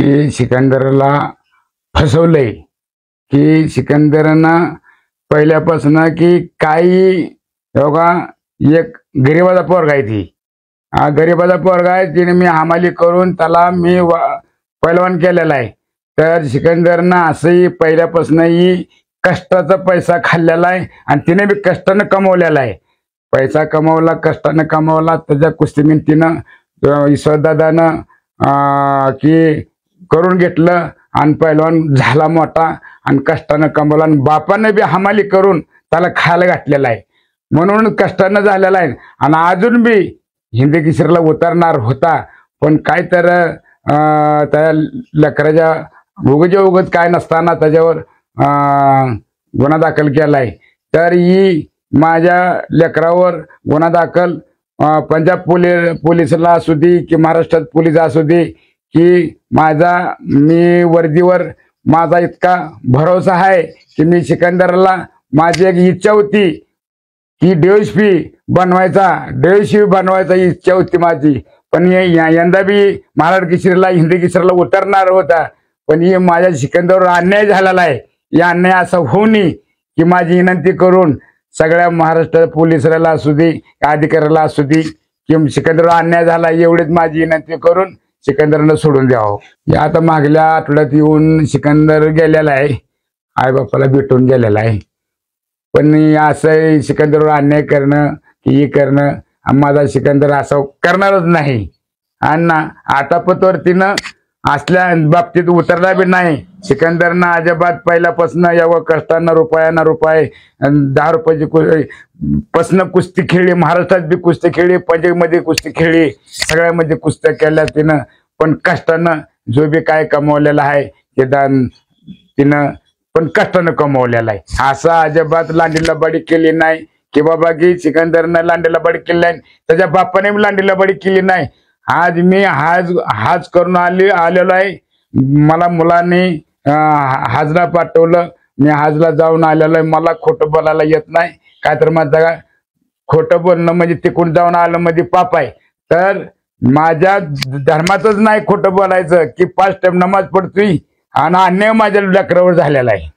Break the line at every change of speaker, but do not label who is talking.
की सिकंदरला फसवलंय, की सिकंदरनं पहिल्यापासून की काही बघा एक गरीबाचा पोरगा आहे ती गरीबाचा पोरगा आहे तिने मी हमाली करून त्याला मी पैलवान केलेला आहे। तर सिकंदरनं असंही पहिल्यापासूनही कष्टाचा पैसा खाल्लेला आहे आणि तिने बी कष्टानं कमवलेला आहे। पैसा कमवला, कष्टानं कमवला, त्याच्या कुस्तीने तिनं ईश्वरदादानं की करून घेतलं आणि पैलवान झाला मोठा आणि कष्टानं कमवला आणि बापाने बी हमाली करून त्याला खायला घातलेला आहे, म्हणून कष्टानं झालेला आहे। आणि अजून बी हिंदी केसरीला उतरणार होता, पण काय तर त्या लेकराच्या उगत काय नसताना त्याच्यावर गुन्हा दाखल केलाय। तर ही माझ्या लेकरावर गुन्हा दाखल पंजाब पोलिसला असू दे की महाराष्ट्रात पोलीस असू दे की मी वर्दीवर माझा इतका भरोसा आहे की मी सिकंदरला माझी एक इच्छा होती की DSP बनवायचा इच्छा होती माझी, पण यंदा बी महाराष्ट्र केसरीला हिंदी केसरीला उतरणार होता, पण हे माझ्या सिकंदरवर अन्याय झालेला आहे। या अन्याय असा होऊ नये की माझी विनंती करून सगळ्या महाराष्ट्र पोलिसाला असू दे अधिकाऱ्याला असू दे की सिकंदरवर अन्याय झाला एवढीच माझी विनंती करून सिकंदरनं सोडून द्यावं। आता मागल्या आठवड्यात येऊन सिकंदर गेलेला आहे, आई बापाला भेटून गेलेला आहे, पण असं सिकंदरवर अन्याय करणं की हे करणं माझा सिकंदर असं करणारच नाही। आणि आतापतवर तिनं असल्या बाबतीत उतरला बी नाही। सिकंदरनं अजिबात पहिल्यापासून एवढं कष्टानं रुपये 10 रुपयाची पासून कुस्ती खेळली, महाराष्ट्रात बी कुस्ती खेळली, पंजाबमध्ये कुस्ती खेळली, सगळ्यामध्ये कुस्त्या केल्या तिनं, पण कष्टानं जो बी काय कमवलेला आहे ते तिनं पण कष्टानं कमवलेला आहे। असं अजिबात लांडीला बडी केली नाही की बाबा की सिकंदरनं लांडीला बडी केली नाही, त्याच्या बापाने बी लांडीला बडी केली नाही। आज मी हाज करून आलेलो आहे, मला मुलांनी हाजला पाठवलं, मी हाजला जाऊन आलेलो आहे, मला खोटं बोलायला येत नाही। काय तर माझा खोटं बोलणं म्हणजे तिकडून जाऊन आलं म्हणजे पाप आहे, तर माझ्या धर्मातच नाही खोटं बोलायचं की 5 टाइम नमाज पडतोय आणि अन्याय माझ्या लेकरावर झालेला आहे।